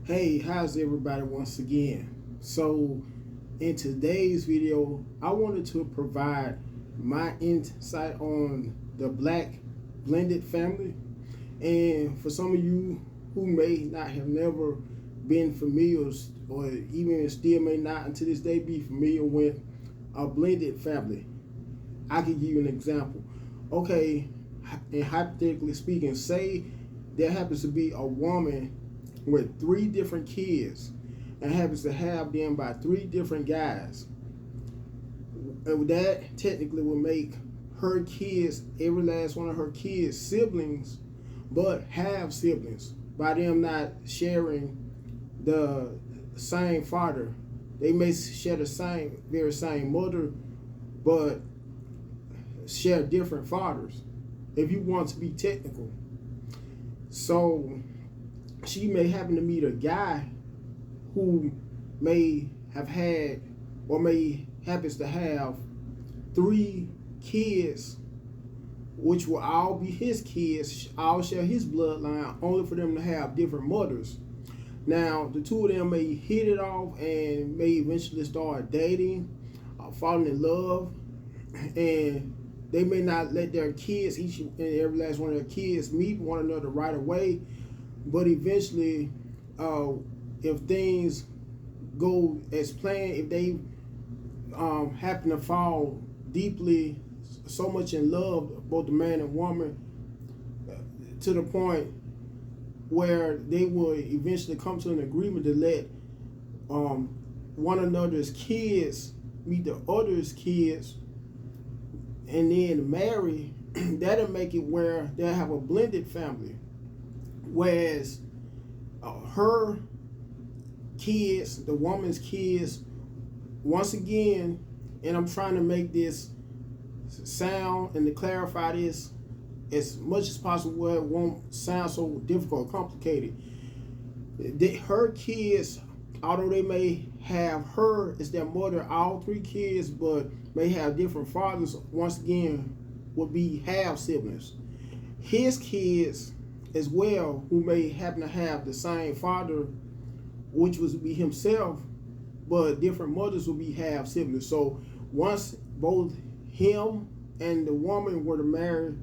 Hey, how's everybody once again? So, in today's video, I wanted to provide my insight on the Black blended family. And for some of you who may not have never been familiar or even still may not until this day be familiar with a blended family, I can give you an example. Okay, and hypothetically speaking, say there happens to be a woman with three different kids and happens to have them by three different guys. And that technically would make her kids, every last one of her kids, siblings, but have siblings by them not sharing the same father. They may share the very same mother, but share different fathers, if you want to be technical. So she may happen to meet a guy who may have had or may happens to have three kids, which will all be his kids, all share his bloodline, only for them to have different mothers. Now, the two of them may hit it off and may eventually start dating, falling in love, and they may not let their kids, each and every last one of their kids, meet one another right away. But eventually, if things go as planned, if they happen to fall deeply, so much in love, both the man and woman, to the point where they will eventually come to an agreement to let one another's kids meet the other's kids and then marry, that'll make it where they'll have a blended family. Whereas her kids, the woman's kids, once again, and I'm trying to make this sound and to clarify this as much as possible where it won't sound so difficult or complicated. Her kids, although they may have her as their mother, all three kids, but may have different fathers, once again, would be half siblings. His kids as well, who may happen to have the same father, which would be himself, but different mothers will be half siblings. So once both him and the woman were to marry,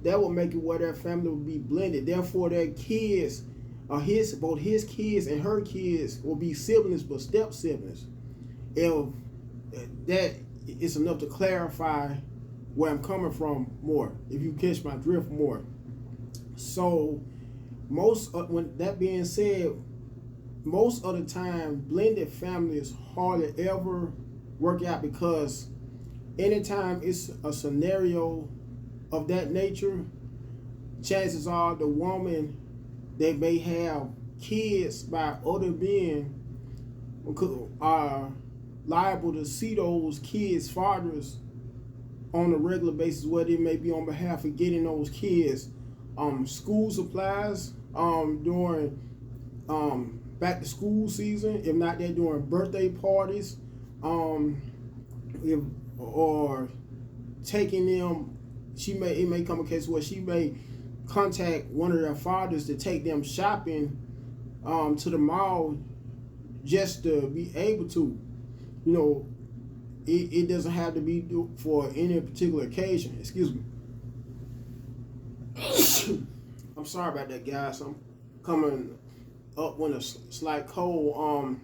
that would make it where their family would be blended. Therefore, their kids, both his kids and her kids, will be siblings but step siblings. If that is enough to clarify where I'm coming from more, if you catch my drift more. So, when that being said, most of the time, blended families hardly ever work out because anytime it's a scenario of that nature, chances are the woman that may have kids by other men are liable to see those kids' fathers on a regular basis, where they may be on behalf of getting those kids school supplies during back to school season. If not, they're doing birthday parties, or taking them. It may come a case where she may contact one of their fathers to take them shopping to the mall just to be able to, it doesn't have to be for any particular occasion. Excuse me. I'm sorry about that, guys. I'm coming up with a slight cold.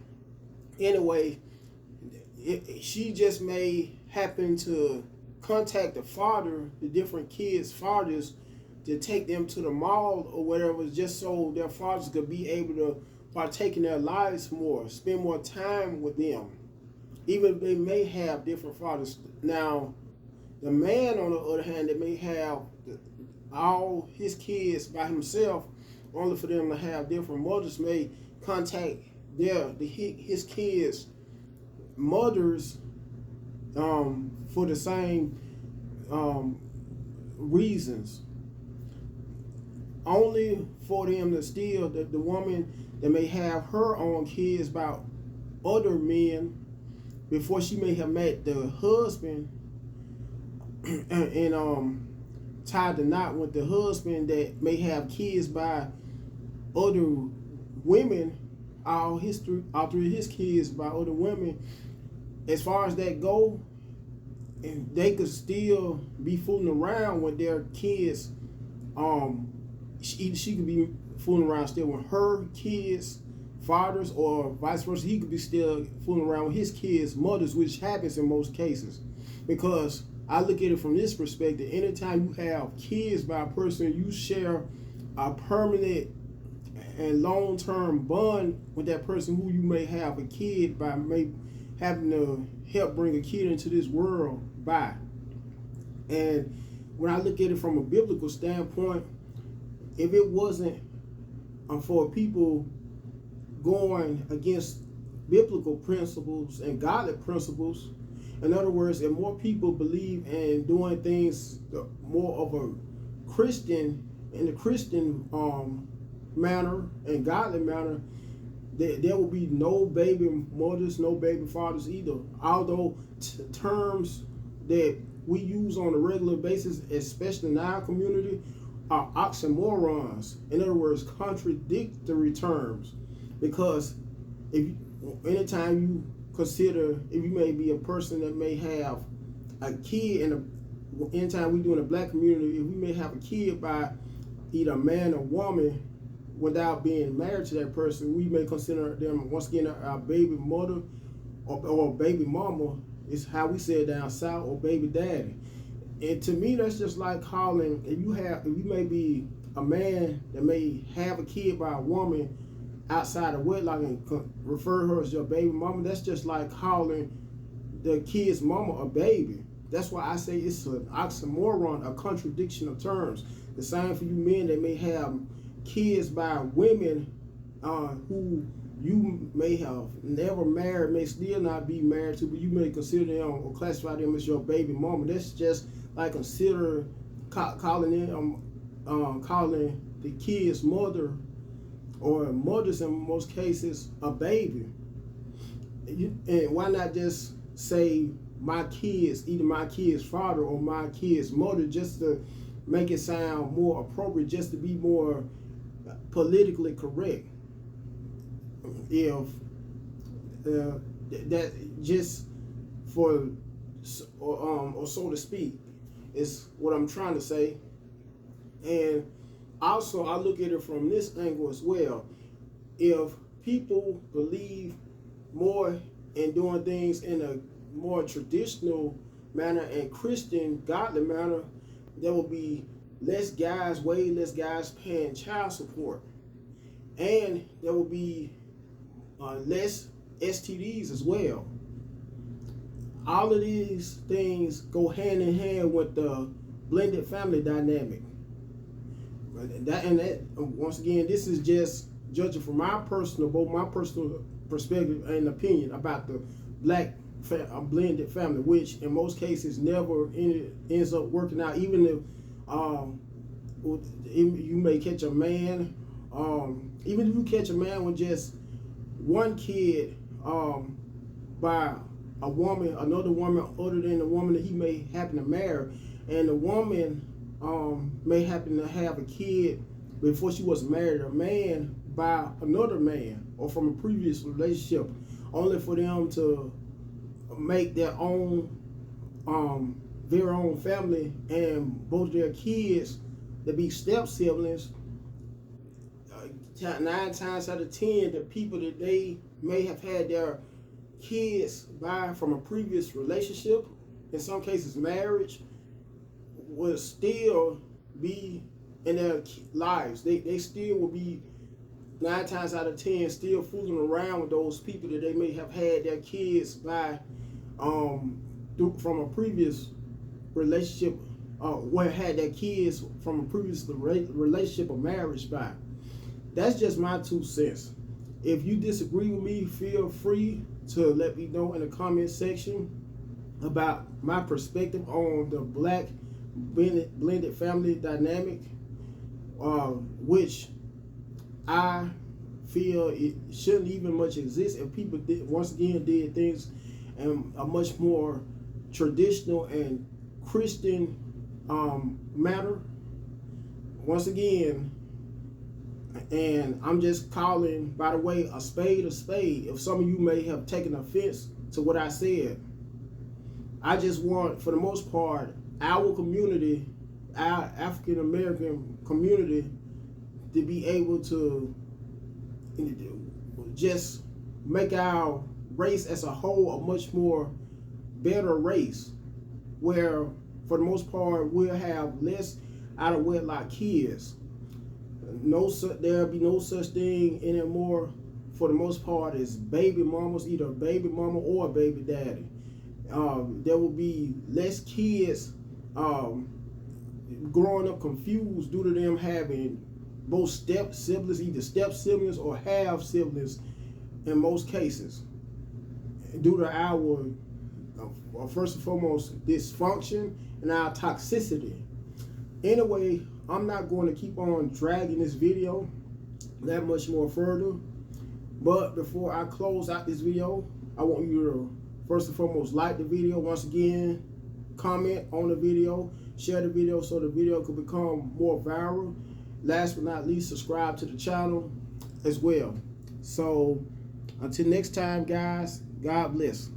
Anyway, she just may happen to contact the father, the different kids' fathers, to take them to the mall or whatever, just so their fathers could be able to partake in their lives more, spend more time with them, even if they may have different fathers. Now, the man, on the other hand, that may have all his kids by himself, only for them to have different mothers, may contact his kids' mothers for the same reasons, only for them to steal the woman that may have her own kids by other men before she may have met the husband and tied the knot with the husband that may have kids by other women all three of his kids by other women. As far as that go, and they could still be fooling around with their kids. She could be fooling around still with her kids' fathers, or vice versa. He could be still fooling around with his kids' mothers, which happens in most cases. Because I look at it from this perspective: anytime you have kids by a person, you share a permanent and long-term bond with that person who you may have a kid by, may having to help bring a kid into this world by. And when I look at it from a biblical standpoint, if it wasn't for people going against biblical principles and godly principles, in other words, if more people believe in doing things more of a Christian, in the Christian manner and godly manner, there will be no baby mothers, no baby fathers either. Although terms that we use on a regular basis, especially in our community, are oxymorons. In other words, contradictory terms. Because anytime you consider, if you may be a person that may have a kid, anytime we do in the black community, if we may have a kid by either a man or woman without being married to that person, we may consider them once again our baby mother or baby mama, is how we say it down south, or baby daddy. And to me, that's just like calling, if you may be a man that may have a kid by a woman outside of wedlock and refer her as your baby mama, that's just like calling the kid's mama a baby. That's why I say it's an oxymoron, a contradiction of terms. The same for you men that may have kids by women who you may have never married, may still not be married to, but you may consider them or classify them as your baby mama. That's just like consider calling the kid's mother, or mothers in most cases, a baby. And why not just say my kids, either my kid's father or my kid's mother, just to make it sound more appropriate, just to be more politically correct. If that just for or so to speak is what I'm trying to say. And also I look at it from this angle as well. If people believe more in doing things in a more traditional manner and Christian godly manner, there will be way less guys paying child support, and there will be less STDs as well. All of these things go hand in hand with the blended family dynamic. That once again, this is just judging from my personal perspective and opinion about the black blended family, which in most cases never ends up working out. Even if you may catch a man, even if you catch a man with just one kid by a woman, another woman other than the woman that he may happen to marry, and the woman may happen to have a kid before she was married to a man by another man or from a previous relationship, only for them to make their own family, and both their kids to be step siblings. 9 times out of 10, the people that they may have had their kids by from a previous relationship, in some cases marriage, will still be in their lives. They still will be 9 times out of 10 still fooling around with those people that they may have had their kids by from a previous relationship, where had their kids from a previous relationship or marriage by. That's just my 2 cents. If you disagree with me, feel free to let me know in the comment section about my perspective on the black blended family dynamic, which I feel it shouldn't even much exist if people did things in a much more traditional and Christian manner. Once again, And I'm just calling, by the way, a spade a spade. If some of you may have taken offense to what I said, I just want, for the most part, our community, our African American community, to be able to just make our race as a whole a much more better race, where for the most part we'll have less out of wedlock kids. There'll be no such thing anymore, for the most part, as baby mamas, either a baby mama or a baby daddy. There will be less kids growing up confused due to them having both step siblings, either step siblings or half siblings in most cases, due to our first and foremost dysfunction and our toxicity. Anyway, I'm not going to keep on dragging this video that much more further, but before I close out this video, I want you to first and foremost like the video. Once again, comment on the video, share the video so the video could become more viral. Last but not least, subscribe to the channel as well. So until next time, guys, God bless.